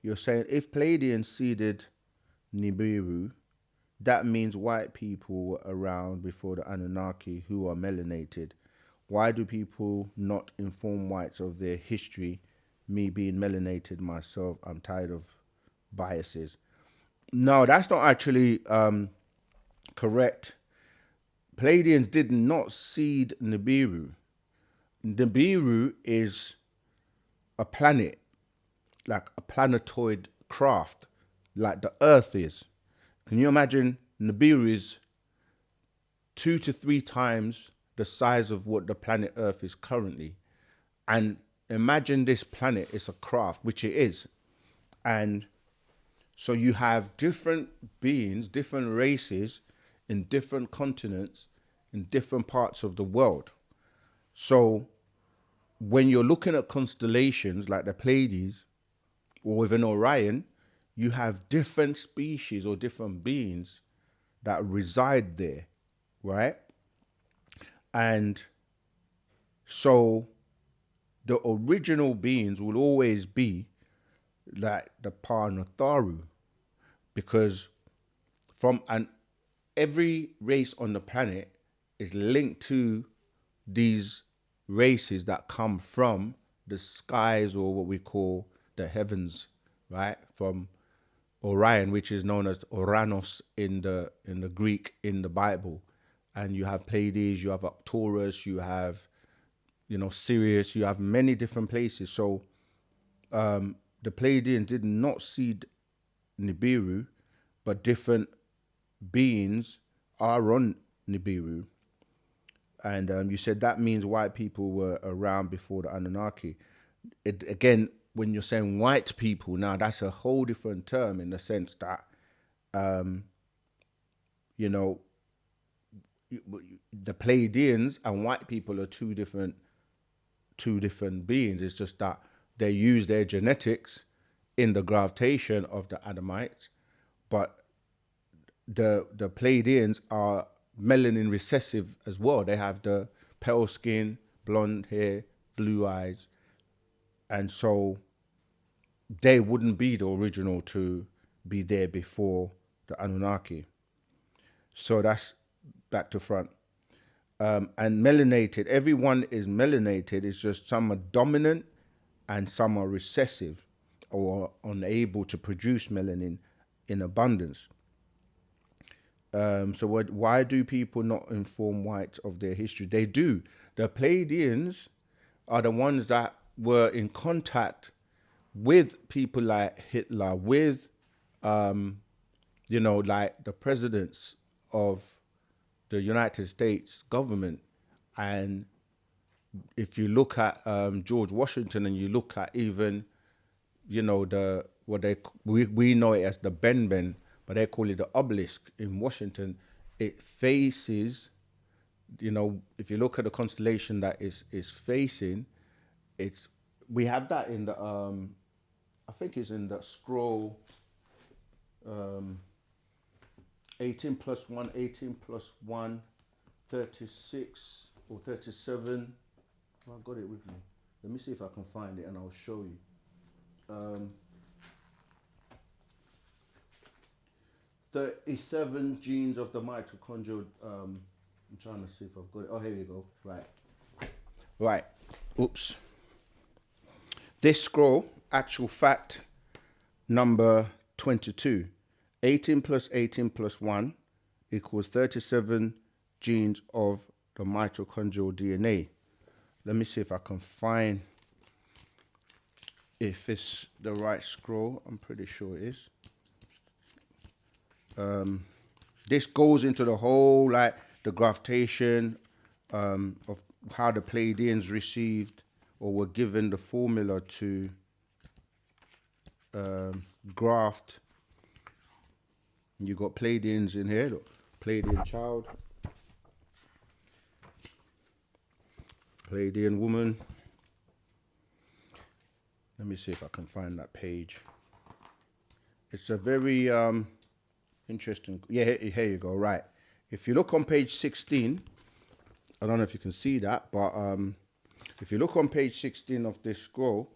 you're saying if Pleiadians seeded Nibiru, that means white people were around before the Anunnaki who are melanated. Why do people not inform whites of their history? Me being melanated myself, I'm tired of biases. No, that's not actually correct. Pleiadians did not seed Nibiru. Nibiru is a planet, like a planetoid craft, like the Earth is. Can you imagine? Nibiru is 2 to 3 times the size of what the planet Earth is currently. And imagine this planet is a craft, which it is. And so you have different beings, different races in different continents, in different parts of the world. So when you're looking at constellations like the Pleiades or within Orion, you have different species or different beings that reside there, right? And so the original beings will always be like the Parnatharu, because from an every race on the planet is linked to these races that come from the skies, or what we call the heavens, right? From Orion, which is known as Oranos in the Greek in the Bible. And you have Pleiades, you have Arcturus, you have, Sirius, you have many different places. So the Pleiadians did not seed Nibiru, but different beings are on Nibiru. And you said that means white people were around before the Anunnaki. Again, when you're saying white people now, that's a whole different term in the sense that, you know, the Pleiadians and white people are two different beings. It's just that they use their genetics in the gravitation of the Adamites, but the Pleiadians are melanin recessive as well. They have the pale skin, blonde hair, blue eyes, and so they wouldn't be the original to be there before the Anunnaki. So that's back to front. And melanated, everyone is melanated. It's just some are dominant and some are recessive or unable to produce melanin in abundance. So why do people not inform whites of their history? They do. The Pleiadians are the ones that were in contact with people like Hitler, with, like the presidents of the United States government. And if you look at George Washington, and you look at even, we know it as the Ben, but they call it the obelisk in Washington. It faces, if you look at the constellation that is facing, we have that in the I think it's in the scroll 18 plus 1, 18 plus 1, 36 or 37. Oh, I've got it with me. Let me see if I can find it and I'll show you. 37 genes of the mitochondrial. I'm trying to see if I've got it. Oh, here you go. Right. Oops. This scroll, actual fact number 22. 18 plus 18 plus 1 equals 37 genes of the mitochondrial DNA. Let me see if I can find if it's the right scroll. I'm pretty sure it is. This goes into the whole, like, the gravitation of how the Pleiadians received or were given the formula to graft. You got Pleiadians in here. Look, Pleiadian child, Pleiadian woman. Let me see if I can find that page. It's a very interesting. Yeah, here you go. Right. If you look on page 16, I don't know if you can see that, but if you look on page 16 of this scroll,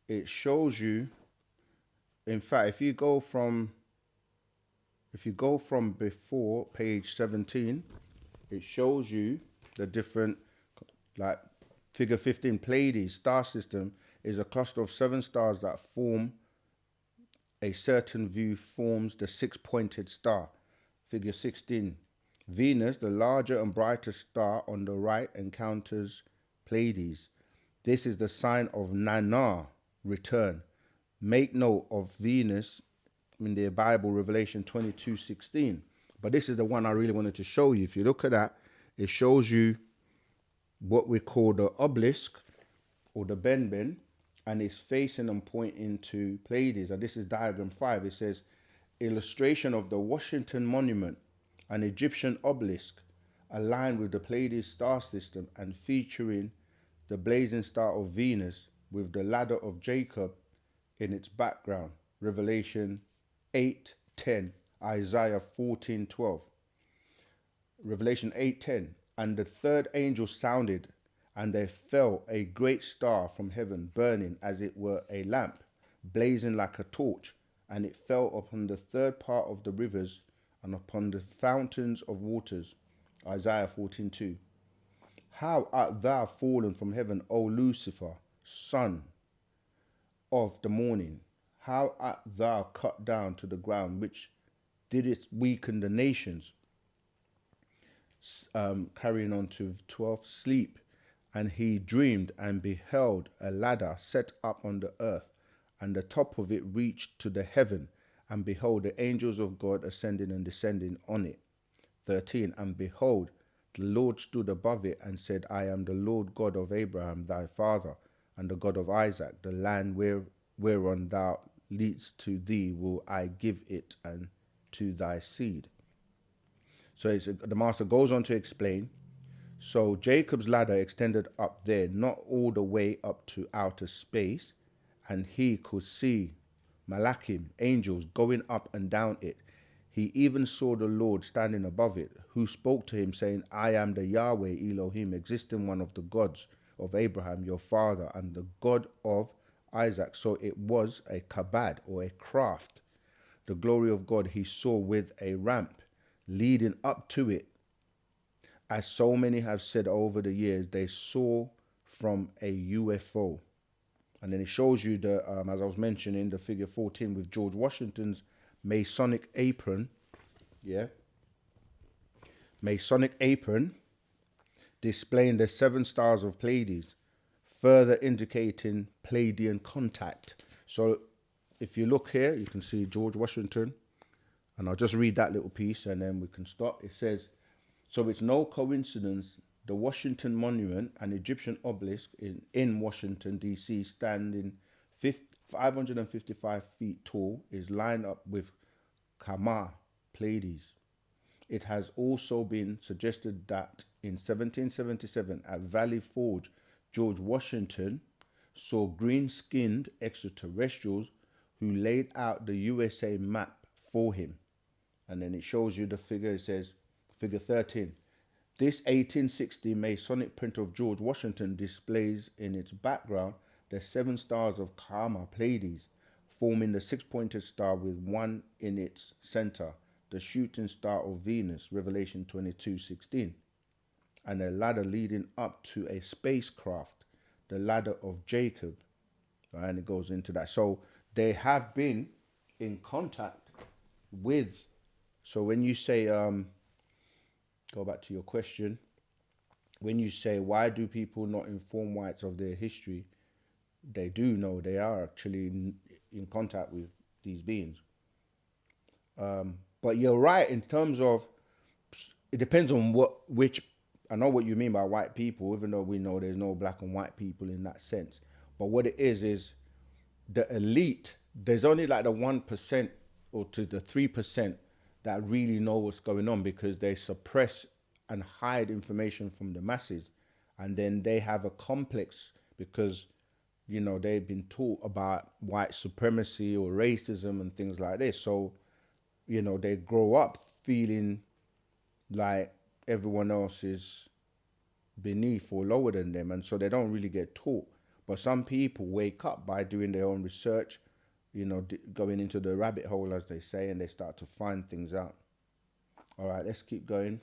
it shows you in fact, if you go from before page 17, it shows you the different, like figure 15, Pleiades star system is a cluster of 7 stars that form a certain view forms the six-pointed star. Figure 16, Venus, the larger and brighter star on the right, encounters Pleiades. This is the sign of Nana, return. Make note of Venus in the Bible, Revelation 22:16. But this is the one I really wanted to show you. If you look at that, it shows you what we call the obelisk or the benben, and it's facing and pointing to Pleiades. And this is diagram 5. It says, illustration of the Washington Monument, an Egyptian obelisk aligned with the Pleiades star system and featuring the blazing star of Venus with the ladder of Jacob in its background. Revelation 8:10, Isaiah 14:12. Revelation 8:10, and the third angel sounded, and there fell a great star from heaven, burning as it were a lamp, blazing like a torch, and it fell upon the third part of the rivers and upon the fountains of waters. Isaiah 14:2. How art thou fallen from heaven, O Lucifer, son of the morning? How art thou cut down to the ground, which didst weaken the nations? Carrying on to 12, sleep. And he dreamed and beheld a ladder set up on the earth, and the top of it reached to the heaven, and behold, the angels of God ascending and descending on it. 13, and behold, the Lord stood above it and said, I am the Lord God of Abraham thy father, and the God of Isaac. The land whereon thou leadst to thee will I give it, and to thy seed. So the master goes on to explain, so Jacob's ladder extended up there, not all the way up to outer space, and he could see Malachim, angels, going up and down it. He even saw the Lord standing above it, who spoke to him, saying, I am the Yahweh Elohim, existing one of the gods of Abraham, your father, and the God of Isaac. So it was a kabad, or a craft. The glory of God he saw with a ramp leading up to it. As so many have said over the years, they saw from a UFO. And then it shows you the, as I was mentioning, the figure 14 with George Washington's Masonic apron. Yeah. Masonic apron displaying the 7 stars of Pleiades, further indicating Pleiadian contact. So if you look here, you can see George Washington. And I'll just read that little piece and then we can stop. It says, so it's no coincidence the Washington Monument, an Egyptian obelisk in Washington, D.C., standing 555 feet tall, is lined up with Kama, Pleiades. It has also been suggested that in 1777 at Valley Forge, George Washington saw green-skinned extraterrestrials who laid out the USA map for him. And then it shows you the figure. It says, figure 13. This 1860 Masonic print of George Washington displays in its background the 7 stars of Kama, Pleiades, forming the 6-pointed star with one in its center, the shooting star of Venus, Revelation 22:16, and a ladder leading up to a spacecraft, the ladder of Jacob. And it goes into that. So they have been in contact with. So when you say, go back to your question, when you say, why do people not inform whites of their history? They do know they are actually in contact with these beings. But you're right in terms of, it depends on which, I know what you mean by white people, even though we know there's no black and white people in that sense. But what it is the elite, there's only like the 1% or to the 3% that really know what's going on, because they suppress and hide information from the masses. And then they have a complex because, you know, they've been taught about white supremacy or racism and things like this. So, you know, they grow up feeling like everyone else is beneath or lower than them. And so they don't really get taught. But some people wake up by doing their own research, going into the rabbit hole, as they say, and they start to find things out. All right, let's keep going.